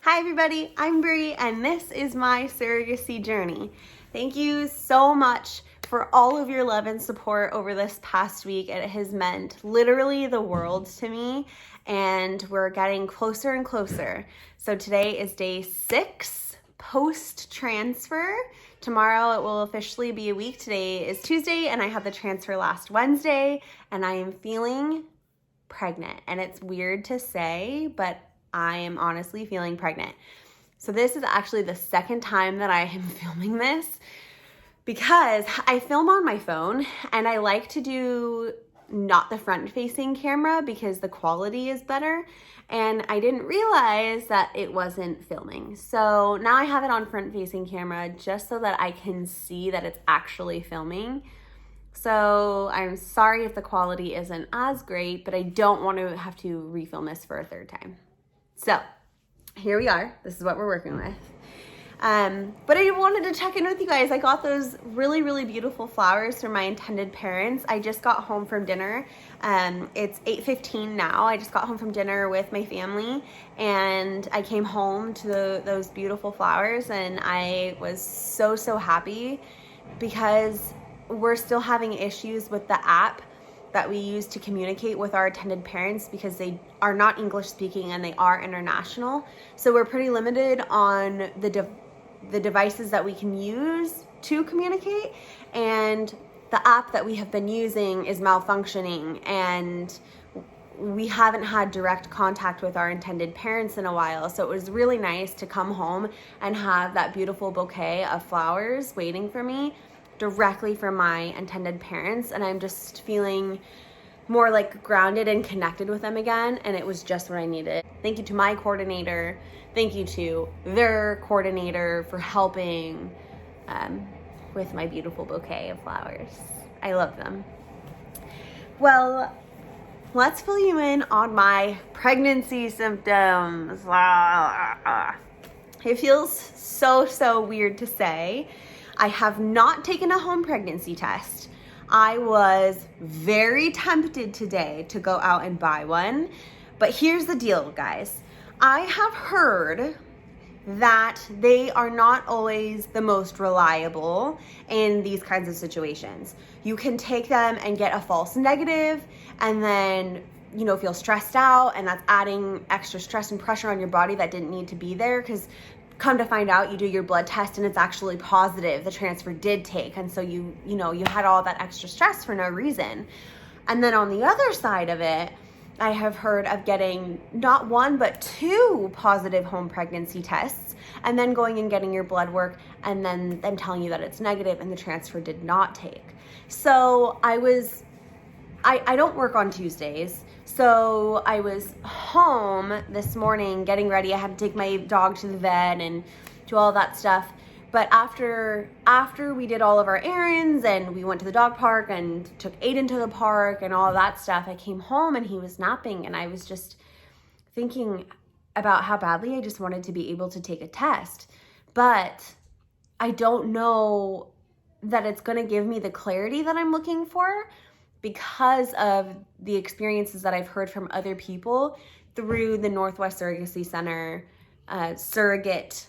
Hi everybody, I'm Brie and this is my surrogacy journey. Thank you so much for all of your love and support over this past week. It has meant literally the world to me and we're getting closer and closer. So today is day 6 post-transfer. Tomorrow it will officially be a week. Today is Tuesday and I had the transfer last Wednesday and I am feeling pregnant. And it's weird to say, but I am honestly feeling pregnant. So this is actually the second time that I am filming this because I film on my phone and I like to do not the front facing camera because the quality is better. And I didn't realize that it wasn't filming. So now I have it on front facing camera just so that I can see that it's actually filming. So I'm sorry if the quality isn't as great, but I don't want to have to refilm this for a third time. So here we are. This is what we're working with. But I wanted to check in with you guys. I got those really, really beautiful flowers from my intended parents. I just got home from dinner. It's 8:15 now. I just got home from dinner with my family and I came home to those beautiful flowers and I was so, so happy because we're still having issues with the app that we use to communicate with our intended parents because they are not English speaking and they are international. So we're pretty limited on the devices that we can use to communicate, and the app that we have been using is malfunctioning and we haven't had direct contact with our intended parents in a while. So it was really nice to come home and have that beautiful bouquet of flowers waiting for me directly from my intended parents, and I'm just feeling more like grounded and connected with them again, and it was just what I needed. Thank you to my coordinator, thank you to their coordinator for helping with my beautiful bouquet of flowers. I love them. Well, let's fill you in on my pregnancy symptoms. It feels so weird to say. I have not taken a home pregnancy test. I was very tempted today to go out and buy one, but here's the deal, guys. I have heard that they are not always the most reliable in these kinds of situations. You can take them and get a false negative and then feel stressed out, and that's adding extra stress and pressure on your body that didn't need to be there, because come to find out, you do your blood test and it's actually positive. The transfer did take, and so you had all that extra stress for no reason. And then on the other side of it, I have heard of getting not one but 2 positive home pregnancy tests and then going and getting your blood work and then them telling you that it's negative and the transfer did not take. So I don't work on Tuesdays. So I was home this morning getting ready. I had to take my dog to the vet and do all that stuff. But after we did all of our errands and we went to the dog park and took Aiden to the park and all that stuff, I came home and he was napping, and I was just thinking about how badly I just wanted to be able to take a test. But I don't know that it's going to give me the clarity that I'm looking for, because of the experiences that I've heard from other people through the Northwest Surrogacy Center surrogate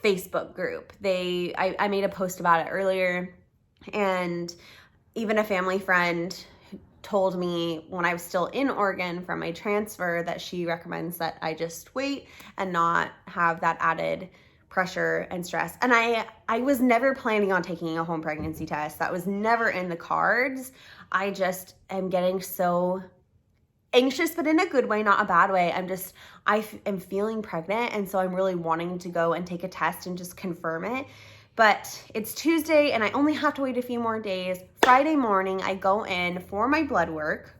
Facebook group. I made a post about it earlier, and even a family friend told me when I was still in Oregon from my transfer that she recommends that I just wait and not have that added pressure and stress. And I was never planning on taking a home pregnancy test. That was never in the cards. I just am getting so anxious, but in a good way, not a bad way. I am feeling pregnant, and so I'm really wanting to go and take a test and just confirm it. But it's Tuesday and I only have to wait a few more days. Friday morning, I go in for my blood work,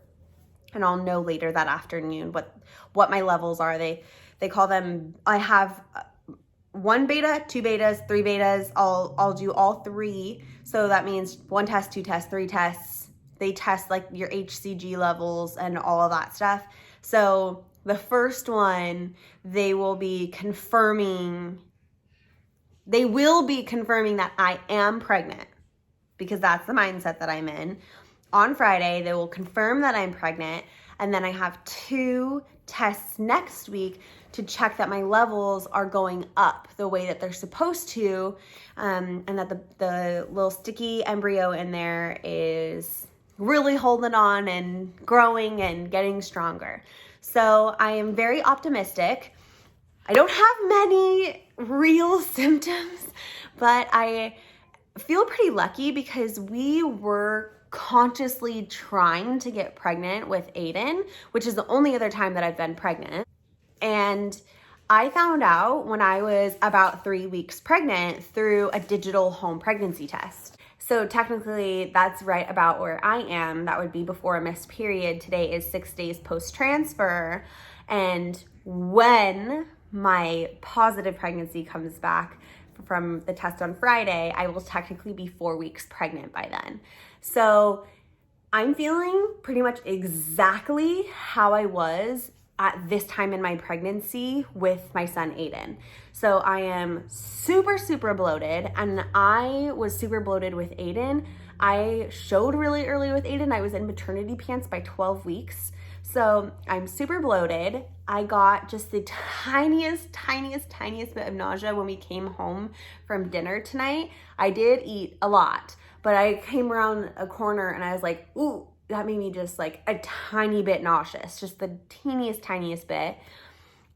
and I'll know later that afternoon what my levels are. They call them, I have 1 beta, 2 betas, 3 betas. I'll do all 3. So that means 1 test, 2 tests, 3 tests. They test like your HCG levels and all of that stuff. So the first one, they will be confirming that I am pregnant, because that's the mindset that I'm in. On Friday, they will confirm that I'm pregnant, and then I have 2 tests next week to check that my levels are going up the way that they're supposed to, and that the little sticky embryo in there is really holding on and growing and getting stronger. So I am very optimistic. I don't have many real symptoms, but I feel pretty lucky because we were consciously trying to get pregnant with Aiden, which is the only other time that I've been pregnant. And I found out when I was about 3 weeks pregnant through a digital home pregnancy test. So technically that's right about where I am. That would be before a missed period. Today is 6 days post-transfer. And when my positive pregnancy comes back from the test on Friday, I will technically be 4 weeks pregnant by then. So I'm feeling pretty much exactly how I was at this time in my pregnancy with my son Aiden. So I am super, super bloated, and I was super bloated with Aiden. I showed really early with Aiden. I was in maternity pants by 12 weeks. So I'm super bloated. I got just the tiniest bit of nausea when we came home from dinner tonight. I did eat a lot, but I came around a corner and I was like, ooh, that made me just like a tiny bit nauseous, just the tiniest bit.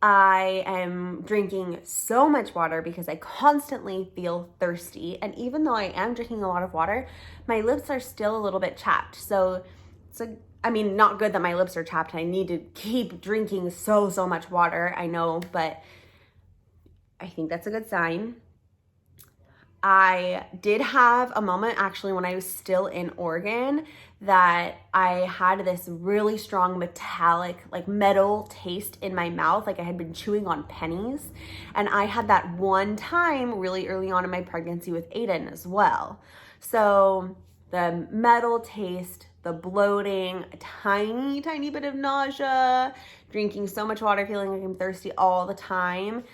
I am drinking so much water because I constantly feel thirsty. And even though I am drinking a lot of water, my lips are still a little bit chapped. So it's not good that my lips are chapped. I need to keep drinking so much water. I know, but I think that's a good sign. I did have a moment actually when I was still in Oregon that I had this really strong metallic, like metal taste in my mouth, like I had been chewing on pennies. And I had that one time really early on in my pregnancy with Aiden as well. So the metal taste, the bloating, a tiny bit of nausea, drinking so much water, feeling like I'm thirsty all the time.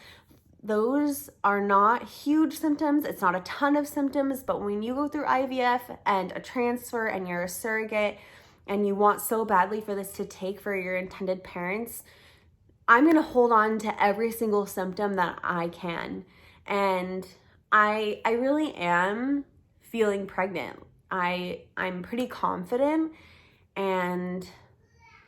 Those are not huge symptoms. It's not a ton of symptoms, but when you go through IVF and a transfer and you're a surrogate and you want so badly for this to take for your intended parents, I'm going to hold on to every single symptom that I can. And I really am feeling pregnant. I'm pretty confident, and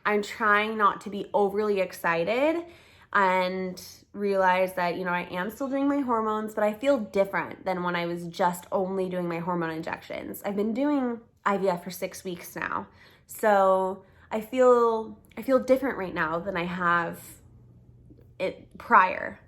I'm trying not to be overly excited and realize that, I am still doing my hormones, but I feel different than when I was just only doing my hormone injections. I've been doing IVF for 6 weeks now. So I feel different right now than I have it prior.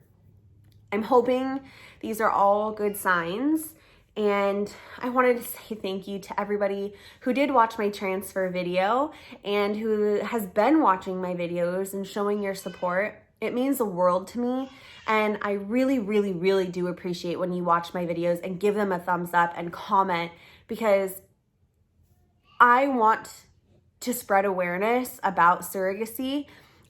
I'm hoping these are all good signs. And I wanted to say thank you to everybody who did watch my transfer video and who has been watching my videos and showing your support. It means the world to me. And I really do appreciate when you watch my videos and give them a thumbs up and comment, because I want to spread awareness about surrogacy.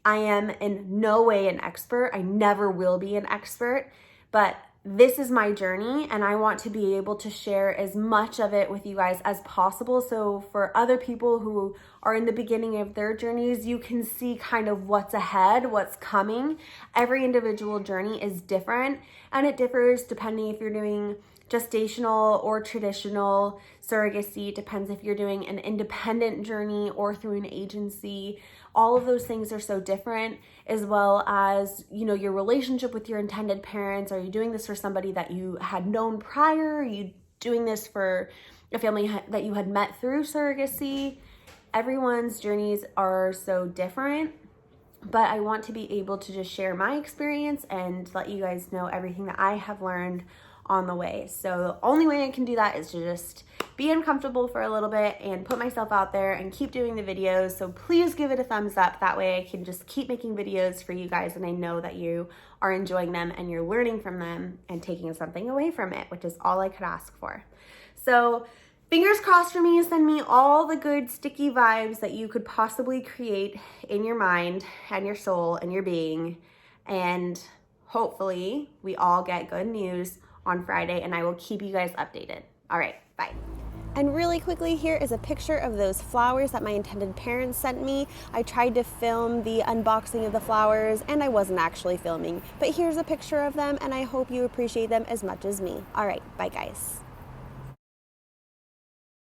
I am in no way an expert. I never will be an expert, but this is my journey and I want to be able to share as much of it with you guys as possible. So for other people who are in the beginning of their journeys, you can see kind of what's ahead, what's coming. Every individual journey is different, and it differs depending if you're doing gestational or traditional surrogacy. It depends if you're doing an independent journey or through an agency. All of those things are so different, as well as, your relationship with your intended parents. Are you doing this for somebody that you had known prior? Are you doing this for a family that you had met through surrogacy? Everyone's journeys are so different, but I want to be able to just share my experience and let you guys know everything that I have learned on the way. So the only way I can do that is to just be uncomfortable for a little bit and put myself out there and keep doing the videos. So please give it a thumbs up. That way I can just keep making videos for you guys, and I know that you are enjoying them and you're learning from them and taking something away from it, which is all I could ask for. So fingers crossed for me. Send me all the good sticky vibes that you could possibly create in your mind and your soul and your being. And hopefully we all get good news on Friday, and I will keep you guys updated. All right, bye. And really quickly, here is a picture of those flowers that my intended parents sent me. I tried to film the unboxing of the flowers and I wasn't actually filming, but here's a picture of them and I hope you appreciate them as much as me. All right, bye guys.